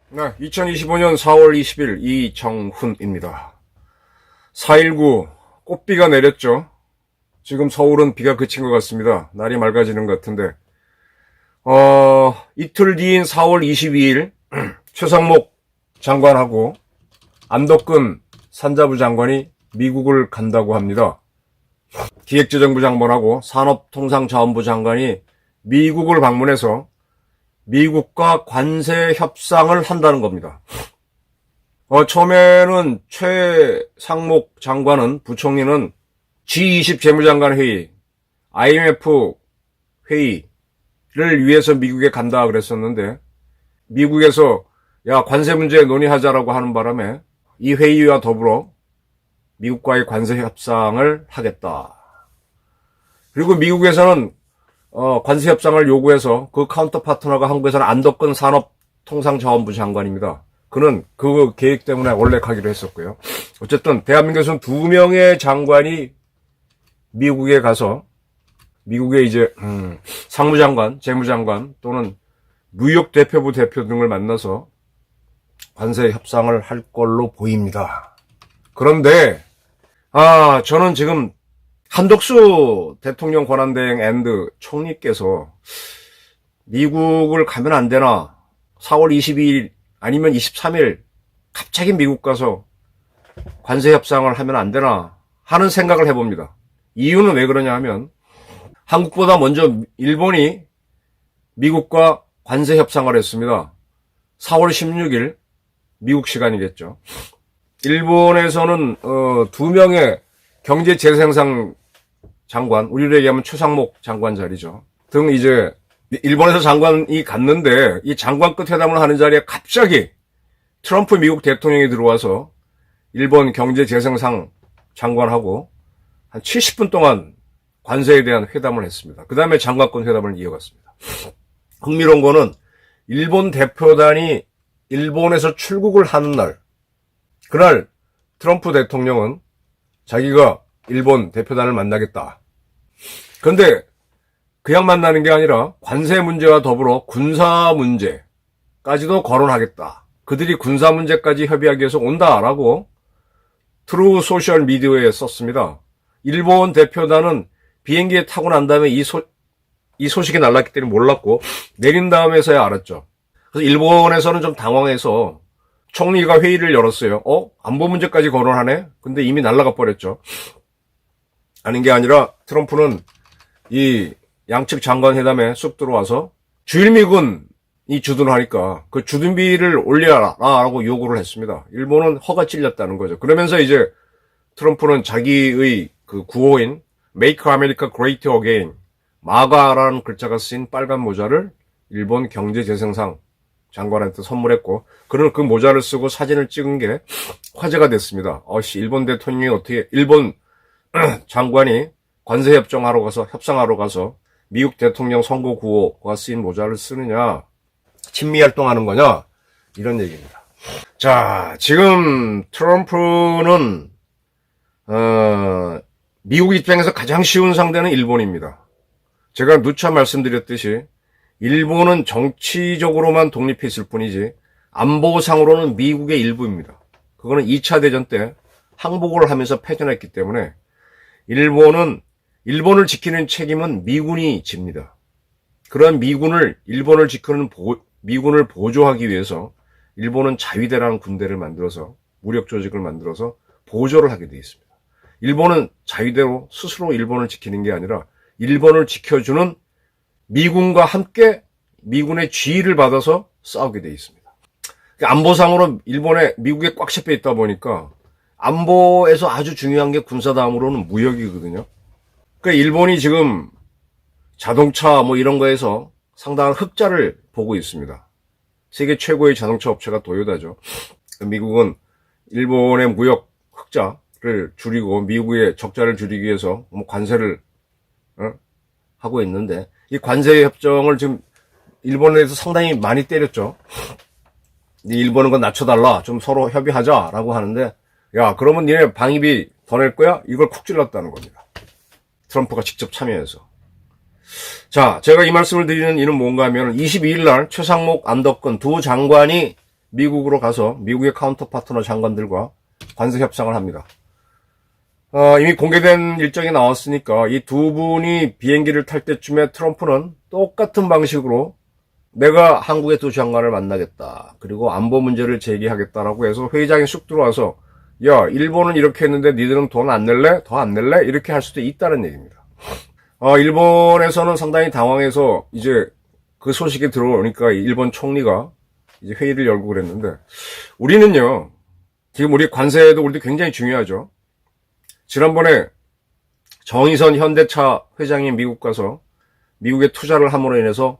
네, 2025년 4월 20일 이정훈입니다. 4.19 꽃비가 내렸죠. 지금 서울은 비가 그친 것 같습니다. 날이 맑아지는 것 같은데 이틀 뒤인 4월 22일 최상목 장관하고 안덕근 산자부 장관이 미국을 간다고 합니다. 기획재정부 장관하고 산업통상자원부 장관이 미국을 방문해서 미국과 관세 협상을 한다는 겁니다. 처음에는 최상목 장관은, 부총리는 G20 재무장관 회의, IMF 회의를 위해서 미국에 간다 그랬었는데, 미국에서 관세 문제 논의하자라고 하는 바람에 이 회의와 더불어 미국과의 관세 협상을 하겠다. 그리고 미국에서는 관세 협상을 요구해서 그 카운터 파트너가 한국에서는 안덕근 산업통상자원부 장관입니다. 그는 그 계획 때문에 원래 가기로 했었고요. 어쨌든 대한민국에서는 2명의 장관이 미국에 가서 미국의 이제 상무장관, 재무장관 또는 뉴욕 대표부 대표 등을 만나서 관세 협상을 할 걸로 보입니다. 그런데 저는 지금 한덕수 대통령 권한대행 앤드 총리께서 미국을 가면 안 되나, 4월 22일 아니면 23일 갑자기 미국 가서 관세 협상을 하면 안 되나 하는 생각을 해봅니다. 이유는 왜 그러냐 하면 한국보다 먼저 일본이 미국과 관세 협상을 했습니다. 4월 16일 미국 시간이겠죠. 일본에서는 2명의 경제재생상 장관, 우리로 얘기하면 최상목 장관 자리죠. 등 이제 일본에서 장관이 갔는데 이 장관 끝 회담을 하는 자리에 갑자기 트럼프 미국 대통령이 들어와서 일본 경제재생상 장관하고 한 70분 동안 관세에 대한 회담을 했습니다. 그 다음에 장관권 회담을 이어갔습니다. 흥미로운 거는 일본 대표단이 일본에서 출국을 하는 날, 그날 트럼프 대통령은 자기가 일본 대표단을 만나겠다. 그런데 그냥 만나는 게 아니라 관세 문제와 더불어 군사 문제까지도 거론하겠다. 그들이 군사 문제까지 협의하기 위해서 온다라고 트루 소셜 미디어에 썼습니다. 일본 대표단은 비행기에 타고 난 다음에 이 소식이 날랐기 때문에 몰랐고 내린 다음에서야 알았죠. 그래서 일본에서는 좀 당황해서 총리가 회의를 열었어요. 안보 문제까지 거론하네? 근데 이미 날아가 버렸죠. 아닌 게 아니라 트럼프는 이 양측 장관 회담에 쑥 들어와서 주일미군이 주둔하니까 그 주둔비를 올려라 라고 요구를 했습니다. 일본은 허가 찔렸다는 거죠. 그러면서 이제 트럼프는 자기의 그 구호인 Make America Great Again, 마가라는 글자가 쓰인 빨간 모자를 일본 경제재생상 장관한테 선물했고, 그는 그 모자를 쓰고 사진을 찍은 게 화제가 됐습니다. 일본 대통령이 어떻게, 일본 장관이 관세 협상하러 가서 미국 대통령 선거 구호가 쓰인 모자를 쓰느냐, 친미 활동하는 거냐, 이런 얘기입니다. 자, 지금 트럼프는 미국 입장에서 가장 쉬운 상대는 일본입니다. 제가 누차 말씀드렸듯이 일본은 정치적으로만 독립해 있을 뿐이지 안보상으로는 미국의 일부입니다. 그거는 2차 대전 때 항복을 하면서 패전했기 때문에 일본을 지키는 책임은 미군이 집니다. 그런 일본을 지키는 미군을 보조하기 위해서 일본은 자위대라는 군대를 만들어서 무력 조직을 만들어서 보조를 하게 되어 있습니다. 일본은 자위대로 스스로 일본을 지키는 게 아니라 일본을 지켜주는 미군과 함께 미군의 지휘를 받아서 싸우게 되어 있습니다. 안보상으로 미국에 꽉 잡혀 있다 보니까 안보에서 아주 중요한 게 군사 다음으로는 무역이거든요. 그러니까 일본이 지금 자동차 이런 거에서 상당한 흑자를 보고 있습니다. 세계 최고의 자동차 업체가 도요타죠. 미국은 일본의 무역 흑자를 줄이고 미국의 적자를 줄이기 위해서 관세를 하고 있는데, 이 관세 협정을 지금 일본에서 상당히 많이 때렸죠. 일본은 그거 낮춰달라, 좀 서로 협의하자라고 하는데 야, 그러면 니네 방위비 더 낼 거야? 이걸 쿡 찔렀다는 겁니다. 트럼프가 직접 참여해서. 자, 제가 이 말씀을 드리는 이유는 뭔가 하면 22일 날 최상목, 안덕근 두 장관이 미국으로 가서 미국의 카운터 파트너 장관들과 관세 협상을 합니다. 이미 공개된 일정이 나왔으니까 이 두 분이 비행기를 탈 때쯤에 트럼프는 똑같은 방식으로 내가 한국의 두 장관을 만나겠다. 그리고 안보 문제를 제기하겠다라고 해서 회의장에 쑥 들어와서 야, 일본은 이렇게 했는데 니들은 돈 안 낼래? 더 안 낼래? 이렇게 할 수도 있다는 얘기입니다. 일본에서는 상당히 당황해서 이제 그 소식이 들어오니까 일본 총리가 이제 회의를 열고 그랬는데 우리는요, 지금 우리 관세도 우리도 굉장히 중요하죠. 지난번에 정의선 현대차 회장이 미국 가서 미국에 투자를 함으로 인해서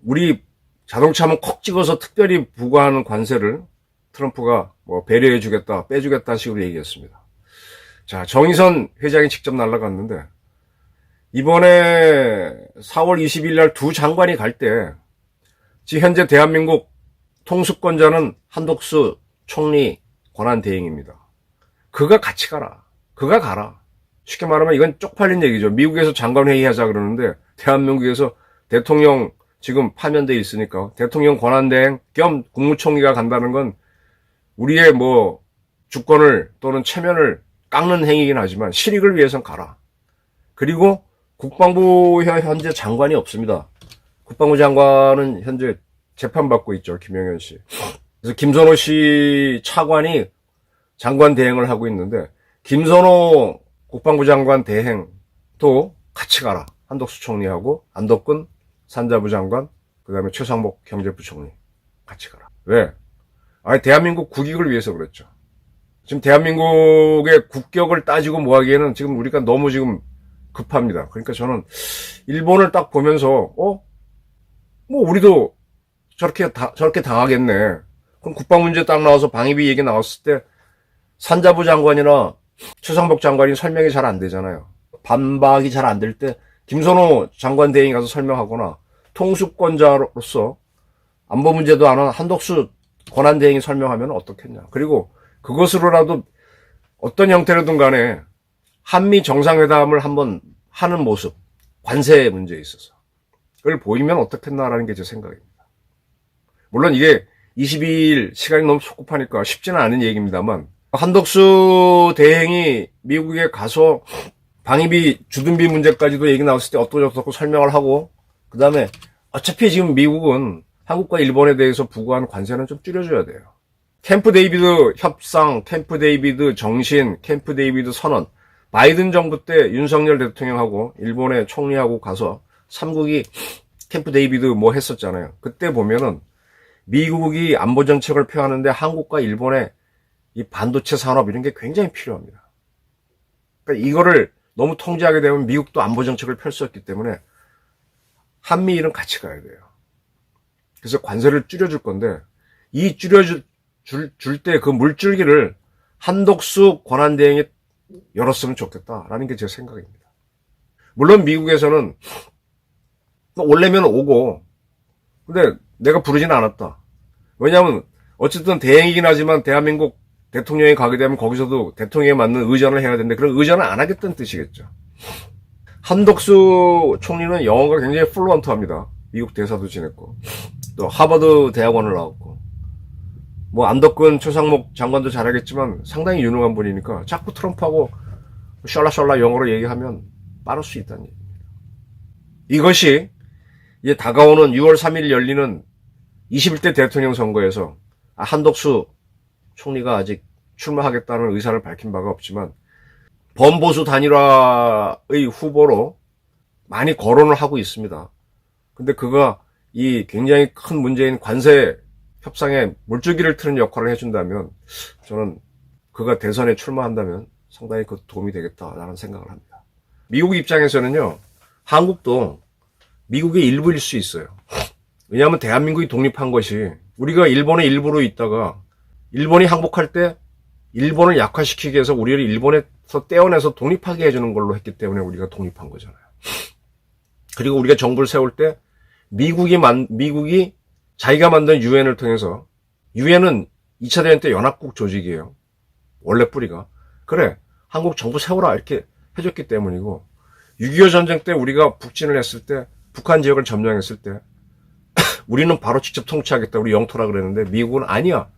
우리 자동차만 콕 찍어서 특별히 부과하는 관세를 트럼프가 뭐 배려해 주겠다, 빼주겠다 식으로 얘기했습니다. 자, 정의선 회장이 직접 날아갔는데 이번에 4월 20일 날 두 장관이 갈 때 지금 현재 대한민국 통수권자는 한덕수 총리 권한대행입니다. 그가 같이 가라. 그가 가라. 쉽게 말하면 이건 쪽팔린 얘기죠. 미국에서 장관 회의하자 그러는데 대한민국에서 대통령 지금 파면돼 있으니까 대통령 권한대행 겸 국무총리가 간다는 건 우리의 뭐 주권을 또는 체면을 깎는 행위이긴 하지만 실익을 위해선 가라. 그리고 국방부 현재 장관이 없습니다. 국방부 장관은 현재 재판받고 있죠. 김영현 씨. 그래서 김선호 씨 차관이 장관 대행을 하고 있는데 김선호 국방부 장관 대행도 같이 가라. 한덕수 총리하고 안덕근 산자부 장관, 그 다음에 최상목 경제부총리 같이 가라. 왜? 아니, 대한민국 국익을 위해서 그랬죠. 지금 대한민국의 국격을 따지고 뭐 하기에는 지금 우리가 너무 지금 급합니다. 그러니까 저는 일본을 딱 보면서, 뭐 우리도 저렇게 당하겠네. 그럼 국방 문제 딱 나와서 방위비 얘기 나왔을 때 산자부 장관이나 최상목 장관이 설명이 잘 안 되잖아요. 반박이 잘 안 될 때 김선호 장관 대행이 가서 설명하거나 통수권자로서 안보 문제도 아는 한덕수 권한 대행이 설명하면 어떻겠냐. 그리고 그것으로라도 어떤 형태로든 간에 한미 정상회담을 한번 하는 모습, 관세 문제에 있어서 그걸 보이면 어떻겠나라는 게 제 생각입니다. 물론 이게 22일 시간이 너무 촉급하니까 쉽지는 않은 얘기입니다만 한덕수 대행이 미국에 가서 방위비 주둔비 문제까지도 얘기 나왔을 때 어떻고 설명을 하고 그 다음에 어차피 지금 미국은 한국과 일본에 대해서 부과한 관세는 좀 줄여줘야 돼요. 캠프 데이비드 협상, 캠프 데이비드 정신, 캠프 데이비드 선언. 바이든 정부 때 윤석열 대통령하고 일본의 총리하고 가서 3국이 캠프 데이비드 뭐 했었잖아요. 그때 보면은 미국이 안보 정책을 펴하는데 한국과 일본의 이 반도체 산업 이런 게 굉장히 필요합니다. 그러니까 이거를 너무 통제하게 되면 미국도 안보 정책을 펼 수 없기 때문에 한미일은 같이 가야 돼요. 그래서 관세를 줄여줄 건데 이 줄여줄 때 그 물줄기를 한덕수 권한대행이 열었으면 좋겠다라는 게 제 생각입니다. 물론 미국에서는 올래면 오고 근데 내가 부르지는 않았다. 왜냐하면 어쨌든 대행이긴 하지만 대한민국 대통령이 가게 되면 거기서도 대통령에 맞는 의전을 해야 되는데 그런 의전을 안 하겠다는 뜻이겠죠. 한덕수 총리는 영어가 굉장히 플루언트합니다. 미국 대사도 지냈고 또 하버드 대학원을 나왔고 뭐 안덕근 최상목 장관도 잘하겠지만 상당히 유능한 분이니까 자꾸 트럼프하고 셜라셜라 영어로 얘기하면 빠를 수 있다는 얘기입니다. 이것이 이제 다가오는 6월 3일 열리는 21대 대통령 선거에서 한덕수 총리가 아직 출마하겠다는 의사를 밝힌 바가 없지만 범보수 단일화의 후보로 많이 거론을 하고 있습니다. 근데 그가 이 굉장히 큰 문제인 관세 협상에 물줄기를 트는 역할을 해준다면 저는 그가 대선에 출마한다면 상당히 그 도움이 되겠다라는 생각을 합니다. 미국 입장에서는요, 한국도 미국의 일부일 수 있어요. 왜냐하면 대한민국이 독립한 것이 우리가 일본의 일부로 있다가 일본이 항복할 때 일본을 약화시키기 위해서 우리를 일본에서 떼어내서 독립하게 해주는 걸로 했기 때문에 우리가 독립한 거잖아요. 그리고 우리가 정부를 세울 때 미국이 자기가 만든 유엔을 통해서 유엔은 2차 대전 때 연합국 조직이에요. 원래 뿌리가. 그래, 한국 정부 세워라 이렇게 해줬기 때문이고, 6.25 전쟁 때 우리가 북진을 했을 때, 북한 지역을 점령했을 때 우리는 바로 직접 통치하겠다, 우리 영토라 그랬는데 미국은 아니야.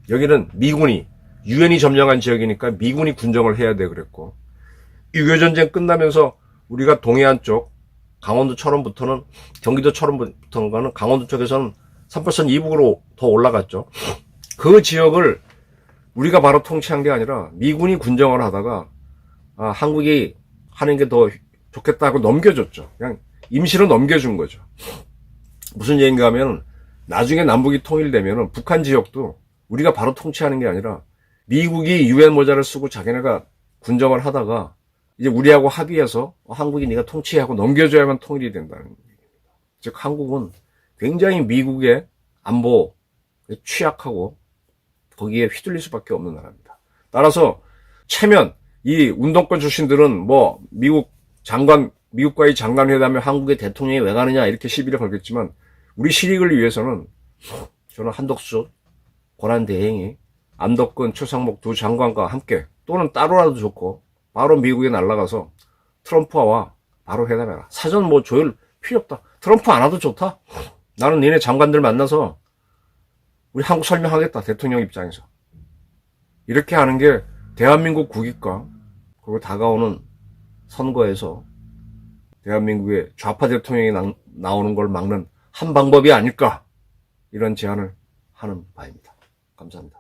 여기는 미군이, 유엔이 점령한 지역이니까 미군이 군정을 해야 돼 그랬고, 6.25 전쟁 끝나면서 우리가 동해안 쪽, 강원도 철원부터는, 경기도 철원부터는 강원도 쪽에서는 3%, 이북으로 더 올라갔죠. 그 지역을 우리가 바로 통치한 게 아니라 미군이 군정을 하다가 한국이 하는 게 더 좋겠다고 넘겨줬죠. 그냥 임시로 넘겨준 거죠. 무슨 얘기인가 하면 나중에 남북이 통일되면 북한 지역도 우리가 바로 통치하는 게 아니라 미국이 유엔 모자를 쓰고 자기네가 군정을 하다가 이제 우리하고 합의해서 한국이 네가 통치하고 넘겨줘야만 통일이 된다는 얘기입니다. 즉 한국은 굉장히 미국의 안보에 취약하고 거기에 휘둘릴 수밖에 없는 나라입니다. 따라서 체면, 이 운동권 출신들은 뭐 미국과의 장관회담에 한국의 대통령이 왜 가느냐 이렇게 시비를 걸겠지만 우리 실익을 위해서는 저는 한덕수 권한대행이 안덕근, 최상목 두 장관과 함께 또는 따로라도 좋고 바로 미국에 날아가서 트럼프와 바로 회담해라. 사전 뭐 조율 필요 없다. 트럼프 안 와도 좋다. 나는 니네 장관들 만나서 우리 한국 설명하겠다. 대통령 입장에서. 이렇게 하는 게 대한민국 국익과 그리고 다가오는 선거에서 대한민국의 좌파 대통령이 나오는 걸 막는 한 방법이 아닐까, 이런 제안을 하는 바입니다. 감사합니다.